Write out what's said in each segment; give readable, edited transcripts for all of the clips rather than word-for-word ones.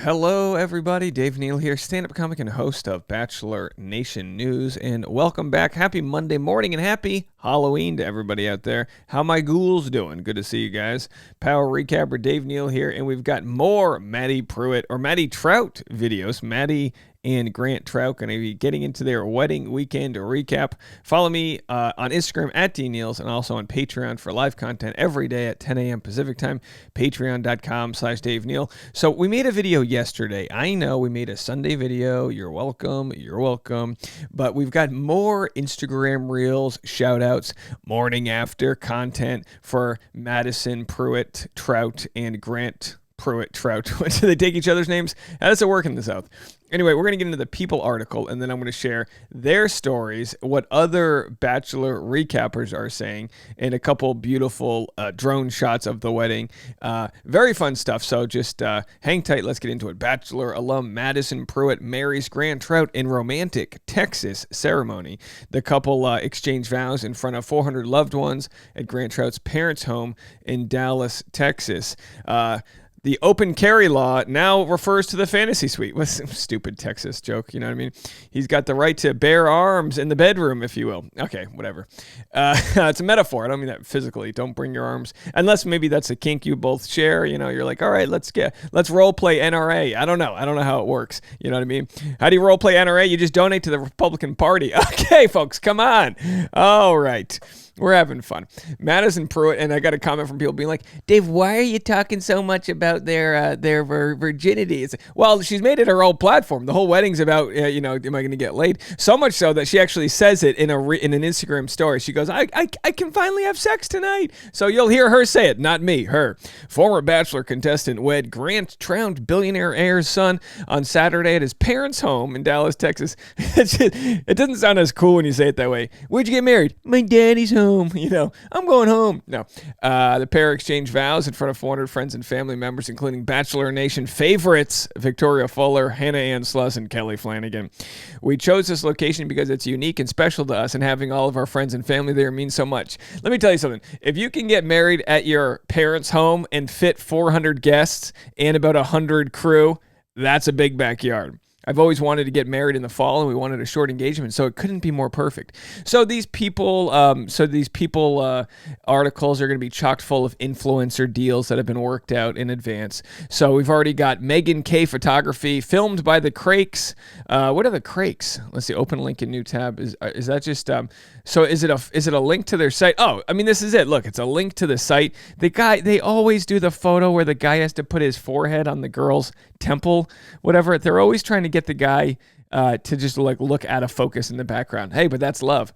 Hello, everybody. Dave Neal here, stand-up comic and host of Bachelor Nation News, and welcome back. Happy Monday morning and happy Halloween to everybody out there. How my ghouls doing? Good to see you guys. Power Recapper Dave Neal here, and we've got more Madi Prewett or Madi Troutt videos. Madi and Grant Troutt going to be getting into their wedding weekend recap. Follow me on Instagram at DNeals and also on Patreon for live content every day at 10 a.m. Pacific time, patreon.com/Dave Neal. So we made a video yesterday. I know we made a Sunday video. You're welcome. You're welcome. But we've got more Instagram reels, shout outs, morning after content for Madison, Prewett, Troutt, and Grant Prewett, Troutt. Do they take each other's names? How does it work in the South? Anyway, we're going to get into the People article, and then I'm going to share their stories, what other Bachelor recappers are saying, and a couple beautiful drone shots of the wedding. Very fun stuff, so just hang tight. Let's get into it. Bachelor alum Madison Prewett marries Grant Troutt in romantic Texas ceremony. The couple exchanged vows in front of 400 loved ones at Grant Trout's parents' home in Dallas, Texas. The open carry law now refers to the fantasy suite. What's a stupid Texas joke, you know what I mean? He's got the right to bear arms in the bedroom, if you will. Okay, whatever. It's a metaphor. I don't mean that physically. Don't bring your arms. Unless maybe that's a kink you both share. You know, you're like, all right, let's role play NRA. I don't know how it works. You know what I mean? How do you role play NRA? You just donate to the Republican Party. Okay, folks, come on. All right. We're having fun. Madison Prewett, and I got a comment from people being like, Dave, why are you talking so much about their virginity? Well, she's made it her whole platform. The whole wedding's about, am I going to get laid? So much so that she actually says it in an Instagram story. She goes, I can finally have sex tonight. So you'll hear her say it, not me, her. Former Bachelor contestant wed Grant Troutt billionaire heir's son on Saturday at his parents' home in Dallas, Texas. It doesn't sound as cool when you say it that way. Where'd you get married? My daddy's home. I'm going home. No. The pair exchanged vows in front of 400 friends and family members, including Bachelor Nation favorites Victoria Fuller, Hannah Ann Sluss, and Kelly Flanagan. We chose this location because it's unique and special to us, and having all of our friends and family there means so much. Let me tell you something. If you can get married at your parents' home and fit 400 guests and about 100 crew, that's a big backyard. I've always wanted to get married in the fall, and we wanted a short engagement, so it couldn't be more perfect. So these people articles are going to be chock full of influencer deals that have been worked out in advance. So we've already got Megan K photography filmed by the Crakes. What are the Crakes? Let's see. Open link in new tab. Is that just so? Is it a link to their site? Oh, I mean, this is it. Look, it's a link to the site. They always do the photo where the guy has to put his forehead on the girl's temple, whatever. They're always trying to get the guy to just look out of focus in the background. Hey, but that's love.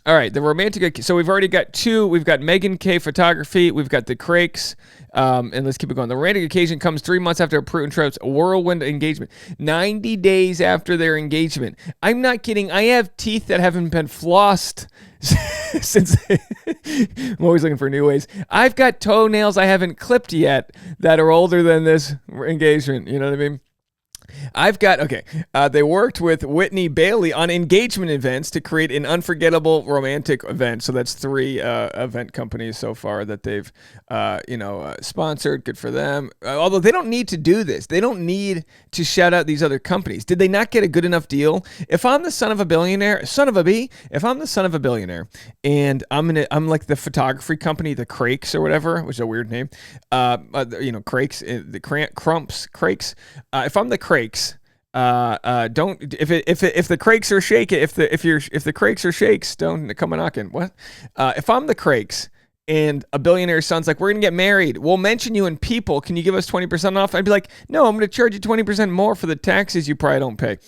All right, the romantic. So we've already got two. We've got Megan K photography. We've got the Crakes. And let's keep it going. The romantic occasion comes 3 months after Prewett and Trout's whirlwind engagement. 90 days after their engagement. I'm not kidding. I have teeth that haven't been flossed since. I'm always looking for new ways. I've got toenails I haven't clipped yet that are older than this engagement. You know what I mean? They worked with Whitney Bailey on engagement events to create an unforgettable romantic event. So that's 3 event companies so far that they've, sponsored. Good for them. Although they don't need to do this. They don't need to shout out these other companies. Did they not get a good enough deal? If I'm the son of a billionaire, if I'm the son of a billionaire and I'm like the photography company, the Crakes or whatever, which is a weird name, Crakes, the Crumps, Crakes. If I'm the Crakes, don't if the Crakes are shaking, if the Crakes are shakes, don't come a knocking. What? If I'm the Crakes and a billionaire's son's like, we're gonna get married, we'll mention you in People, can you give us 20% off? I'd be like, no, I'm gonna charge you 20% more for the taxes you probably don't pay.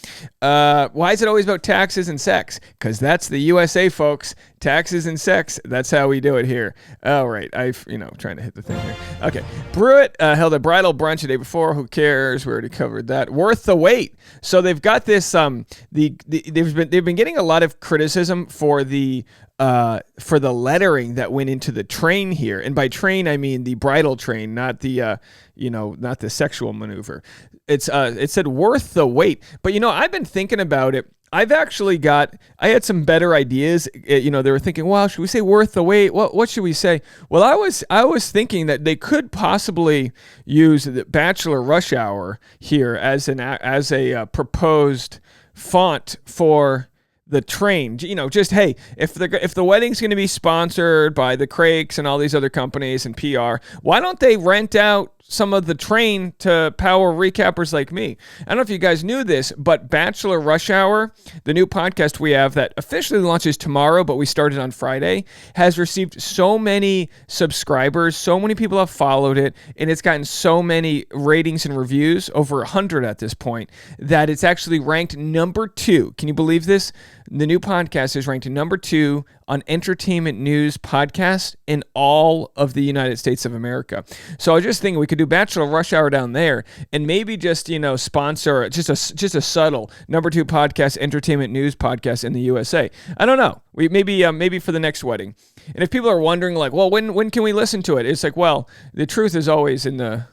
Why is it always about taxes and sex? Because that's the USA, folks. Taxes and sex, that's how we do it here. All right, trying to hit the thing here. Okay, Prewett held a bridal brunch the day before. Who cares? We already covered that. Worth the wait. So they've got this. They've been getting a lot of criticism for the lettering that went into the train here, and by train I mean the bridal train, not the not the sexual maneuver. It said worth the wait, but I've been thinking about it. I've actually I had some better ideas. They were thinking, well, should we say worth the wait? What should we say? Well, I was thinking that they could possibly use the Bachelor Rush Hour here as a proposed font for the train. Just, hey, if the wedding's going to be sponsored by the Crakes and all these other companies and PR, why don't they rent out some of the train to power recappers like me? I don't know if you guys knew this, but Bachelor Rush Hour, the new podcast we have that officially launches tomorrow, but we started on Friday, has received so many subscribers, so many people have followed it, and it's gotten so many ratings and reviews, over 100 at this point, that it's actually ranked number 2. Can you believe this? The new podcast is ranked number 2 on entertainment news podcasts in all of the United States of America. So I was just thinking we could do Bachelor Rush Hour down there and maybe just, sponsor just a subtle number 2 podcast, entertainment news podcast in the USA. I don't know. We maybe for the next wedding. And if people are wondering like, well, when can we listen to it? It's like, well, the truth is always in the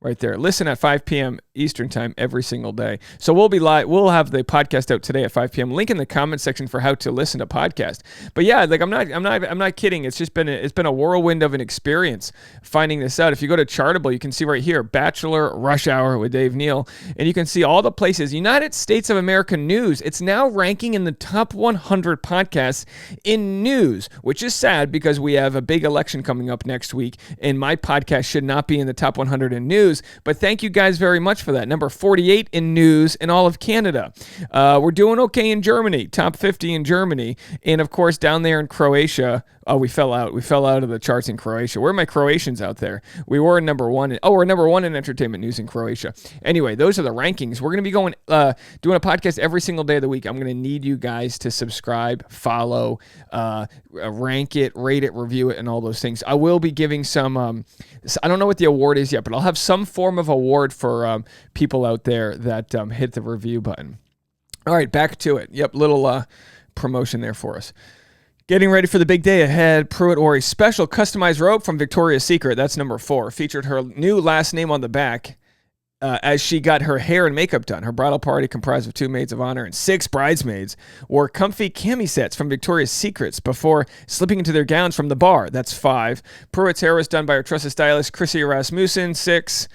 right there. Listen at 5 p.m. Eastern time every single day. So we'll be live. We'll have the podcast out today at 5 p.m. Link in the comment section for how to listen to podcast. But yeah, like I'm not kidding. It's just been a whirlwind of an experience finding this out. If you go to Chartable, you can see right here, Bachelor Rush Hour with Dave Neal, and you can see all the places. United States of America news. It's now ranking in the top 100 podcasts in news, which is sad because we have a big election coming up next week, and my podcast should not be in the top 100 in news. But thank you guys very much for that. Number 48 in news in all of Canada. We're doing okay in Germany, top 50 in Germany. And of course, down there in Croatia, we fell out. We fell out of the charts in Croatia. Where are my Croatians out there? We were number 1. We're number 1 in entertainment news in Croatia. Anyway, those are the rankings. We're going to be doing a podcast every single day of the week. I'm going to need you guys to subscribe, follow, rank it, rate it, review it, and all those things. I will be giving some, I don't know what the award is yet, but I'll have some form of award for people out there that hit the review button. All right, back to it. Yep, little promotion there for us. Getting ready for the big day ahead, Prewett wore a special customized robe from Victoria's Secret. That's number 4. Featured her new last name on the back as she got her hair and makeup done. Her bridal party, comprised of 2 maids of honor and 6 bridesmaids, wore comfy cami sets from Victoria's Secrets before slipping into their gowns from the bar. That's 5. Prewett's hair was done by her trusted stylist, Chrissy Rasmussen. 6.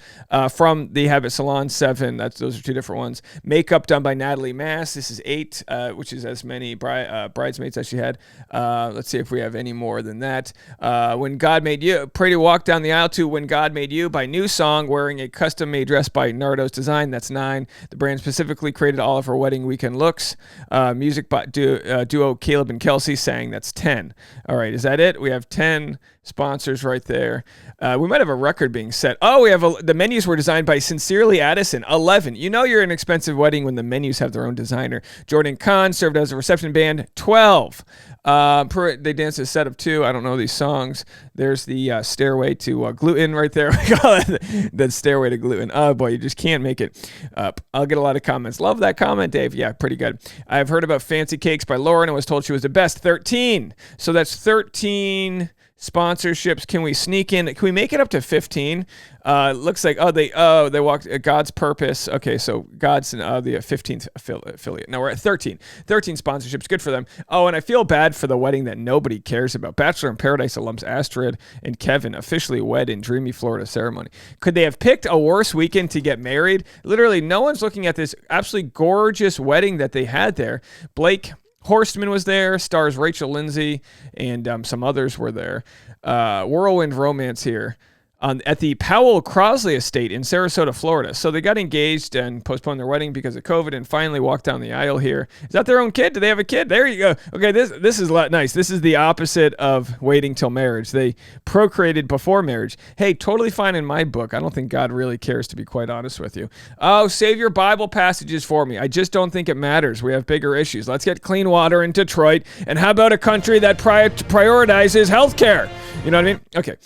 From the Habit Salon. 7. Those are 2 different ones. Makeup done by Natalie Mass. This is 8, which is as many bridesmaids as she had. Let's see if we have any more than that. When God Made You. Pretty walk down the aisle to When God Made You by New Song, wearing a custom-made dress by Nardo's Design. That's 9. The brand specifically created all of her wedding weekend looks. Music by duo Caleb and Kelsey sang. That's 10. All right, is that it? We have 10 sponsors right there. We might have a record being set. Oh, we have the menus were designed by Sincerely Addison. 11. You know you're an expensive wedding when the menus have their own designer. Jordan Kahn served as a reception band. 12. They danced a set of 2. I don't know these songs. There's the Stairway to Gluten right there. We call it the Stairway to Gluten. Oh boy, you just can't make it up. I'll get a lot of comments. Love that comment, Dave. Yeah, pretty good. I've heard about Fancy Cakes by Lauren and was told she was the best. 13. So that's 13 sponsorships. Can we sneak in? Can we make it up to 15? Looks like they walked God's Purpose. Okay, so God's the 15th affiliate. No, we're at 13. 13 sponsorships. Good for them. Oh, and I feel bad for the wedding that nobody cares about. Bachelor in Paradise alums Astrid and Kevin officially wed in dreamy Florida ceremony. Could they have picked a worse weekend to get married? Literally, no one's looking at this absolutely gorgeous wedding that they had there. Blake Horstman was there, stars Rachel Lindsay, and some others were there. Whirlwind romance here at the Powell Crosley estate in Sarasota, Florida. So they got engaged and postponed their wedding because of COVID and finally walked down the aisle here. Is that their own kid? Do they have a kid? There you go. Okay, this is nice. This is the opposite of waiting till marriage. They procreated before marriage. Hey, totally fine in my book. I don't think God really cares, to be quite honest with you. Oh, save your Bible passages for me. I just don't think it matters. We have bigger issues. Let's get clean water in Detroit. And how about a country that prioritizes healthcare? You know what I mean? Okay.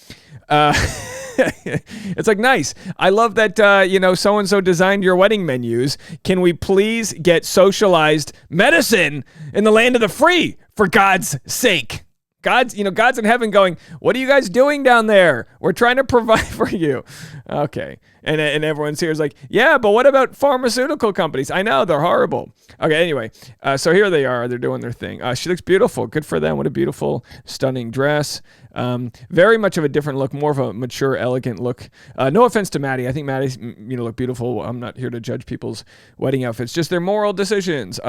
It's like, nice. I love that, so-and-so designed your wedding menus. Can we please get socialized medicine in the land of the free, for God's sake? God's in heaven going, what are you guys doing down there? We're trying to provide for you. Okay. And everyone's here is like, yeah, but what about pharmaceutical companies? I know, they're horrible. Okay, anyway, so here they are. They're doing their thing. She looks beautiful. Good for them. What a beautiful, stunning dress. Very much of a different look, more of a mature, elegant look. No offense to Maddie. I think Maddie's, look beautiful. I'm not here to judge people's wedding outfits, just their moral decisions.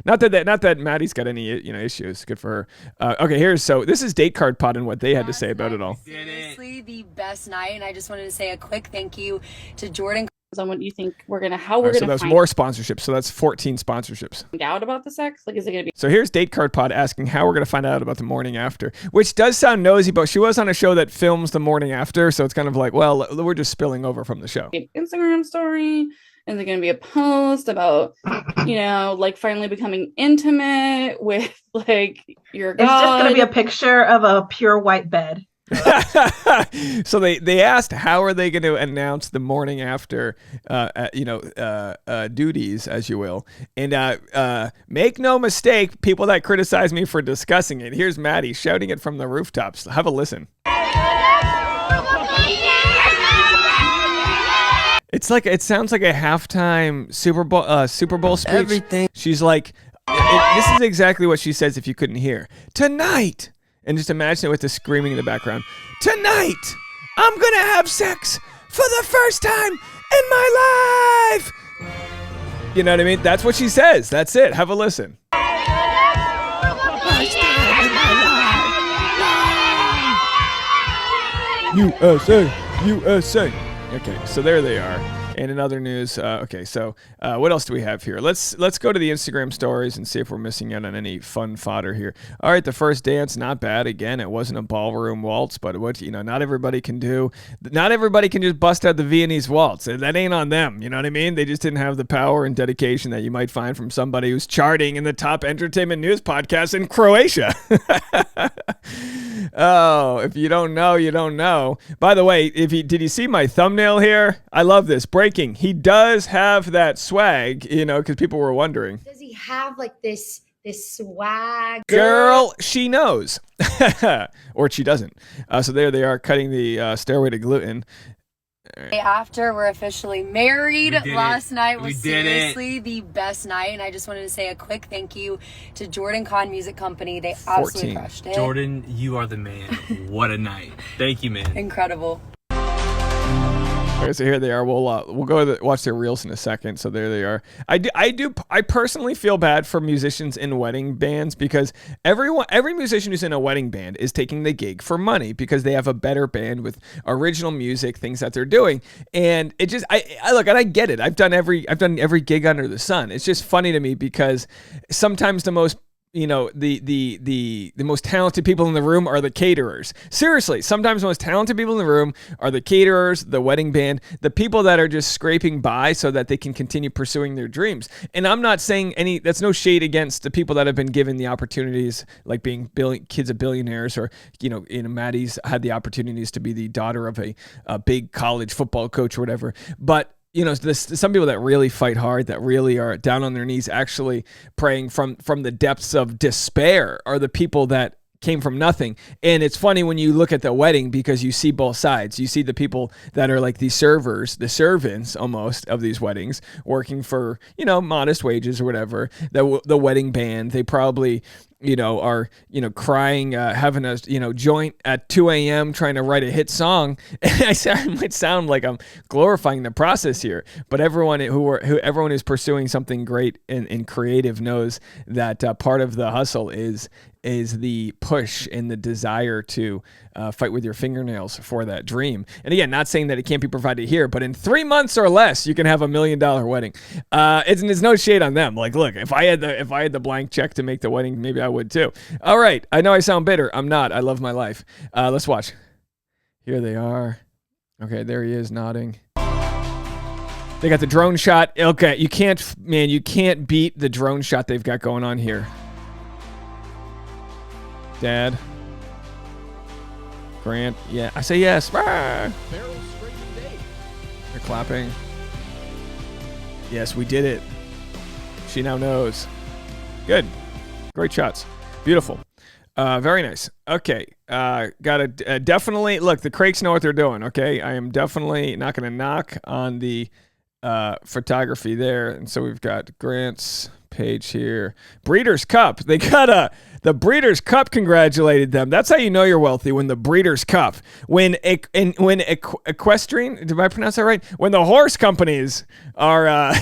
Not that Maddie's got any issues. Good for her. Okay, this is Date Card Pod and what they had to say about it all. Seriously, the best night, and I just wanted to say a quick thank you to Jordan. On what you think we're gonna so that's more sponsorships. So that's 14 sponsorships. Find out about the sex. Like, is it gonna be? So here's Date Card Pod asking how we're gonna find out about the morning after, which does sound nosy, but she was on a show that films the morning after, so it's kind of like, well, we're just spilling over from the show. Instagram story. Is it going to be a post about, like finally becoming intimate with like your God? It's just going to be a picture of a pure white bed. So they asked how are they going to announce the morning after, duties, as you will. And make no mistake, people that criticize me for discussing it. Here's Maddie shouting it from the rooftops. Have a listen. It sounds like a halftime Super Bowl speech. Everything. She's like, this is exactly what she says if you couldn't hear. Tonight, and just imagine it with the screaming in the background. Tonight, I'm gonna have sex for the first time in my life. You know what I mean? That's what she says. That's it. Have a listen. First time in my life. USA, USA. Okay, so there they are. And in other news, so what else do we have here? Let's go to the Instagram stories and see if we're missing out on any fun fodder here. All right, the first dance, not bad. Again, it wasn't a ballroom waltz, but not everybody can do. Not everybody can just bust out the Viennese waltz. That ain't on them. You know what I mean? They just didn't have the power and dedication that you might find from somebody who's charting in the top entertainment news podcast in Croatia. Oh, if you don't know, you don't know. By the way, did you see my thumbnail here? I love this. Breaking. He does have that swag, because people were wondering. Does he have like this swag? Girl, she knows. Or she doesn't. So there they are cutting the Stairway to Gluten. After we're officially married, last night was seriously the best night, and I just wanted to say a quick thank you to Jordan Con Music Company. They absolutely crushed it. Jordan, you are the man. What a night. Thank you, man. Incredible. Okay, so here they are. We'll go watch their reels in a second. So there they are. I personally feel bad for musicians in wedding bands because every musician who's in a wedding band is taking the gig for money because they have a better band with original music, things that they're doing. And it just I look, and I get it. I've done every gig under the sun. It's just funny to me because sometimes the most the most talented people in the room are the caterers. Seriously, sometimes the most talented people in the room are the caterers, the wedding band, the people that are just scraping by so that they can continue pursuing their dreams. And I'm not saying that's no shade against the people that have been given the opportunities, like being kids of billionaires, or Maddie's had the opportunities to be the daughter of a big college football coach or whatever. But some people that really fight hard, that really are down on their knees, actually praying from the depths of despair, are the people that came from nothing. And it's funny when you look at the wedding because you see both sides. You see the people that are like the servers, the servants almost of these weddings, working for, modest wages or whatever. The wedding band, they probably are, crying, having a, joint at 2 a.m. trying to write a hit song. I might sound like I'm glorifying the process here, but everyone who's pursuing something great and creative knows that part of the hustle is the push and the desire to fight with your fingernails for that dream. And again, not saying that it can't be provided here, but in 3 months or less, you can have $1 million wedding. It's no shade on them. Like, look, if I had the blank check to make the wedding, maybe I would too. All right, I know I sound bitter. I'm not. I love my life. Let's watch. Here they are. Okay, there he is nodding. They got the drone shot. Okay, you can't beat the drone shot they've got going on here. Dad. Grant. Yeah, I say yes. They're clapping. Yes, we did it. She now knows. Good. Great shots. Beautiful. Very nice. Okay. Gotta definitely look. The Crakes know what they're doing. Okay. I am definitely not going to knock on the photography there. And so we've got Grant's page here. Breeders' Cup. They got the Breeders' Cup congratulated them. That's how you know you're wealthy, when the Breeders' Cup. When equestrian, did I pronounce that right? When the horse companies are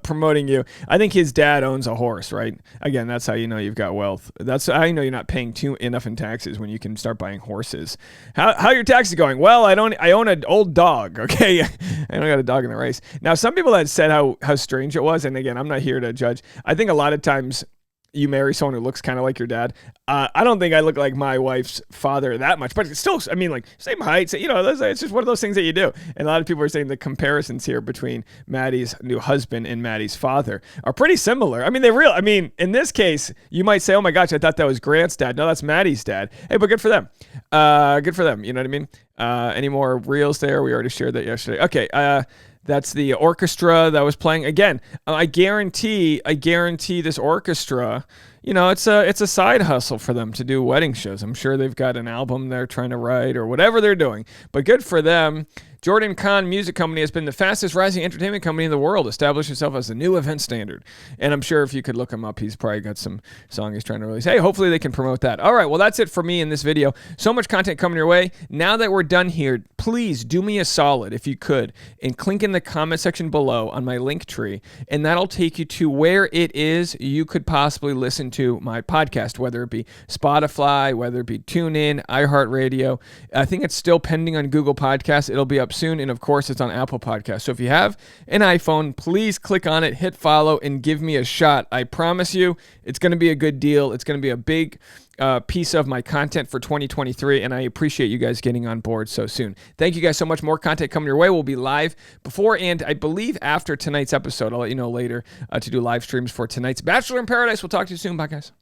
promoting you. I think his dad owns a horse, right? Again, that's how you know you've got wealth. That's how you know you're not paying enough in taxes, when you can start buying horses. How are your taxes going? Well, I own an old dog, okay? I don't got a dog in the race. Now, some people had said how strange it was, and again, I'm not here to judge. I think a lot of times you marry someone who looks kind of like your dad. I don't think I look like my wife's father that much, but it's still, I mean, like, same height. So, it's just one of those things that you do. And a lot of people are saying the comparisons here between Maddie's new husband and Maddie's father are pretty similar. I mean, in this case, you might say, oh my gosh, I thought that was Grant's dad. No, that's Maddie's dad. Hey, but good for them. Good for them. You know what I mean? Any more reels there? We already shared that yesterday. Okay. That's the orchestra that was playing. Again, I guarantee this orchestra, it's a side hustle for them to do wedding shows. I'm sure they've got an album they're trying to write or whatever they're doing. But good for them. Jordan Kahn Music Company has been the fastest rising entertainment company in the world, established itself as the new event standard. And I'm sure if you could look him up, he's probably got some song he's trying to release. Hey, hopefully they can promote that. All right, well, that's it for me in this video. So much content coming your way. Now that we're done here, please do me a solid, if you could, and click in the comment section below on my link tree, and that'll take you to where it is you could possibly listen to my podcast, whether it be Spotify, whether it be TuneIn, iHeartRadio. I think it's still pending on Google Podcasts. It'll be up soon, and of course it's on Apple Podcasts. So if you have an iPhone, please click on it, hit follow, and give me a shot. I promise you it's going to be a good deal. It's going to be a big piece of my content for 2023, and I appreciate you guys getting on board so soon. Thank you guys so much. More content coming your way. We'll be live before and I believe after tonight's episode. I'll let you know later to do live streams for tonight's Bachelor in Paradise. We'll talk to you soon. Bye, guys.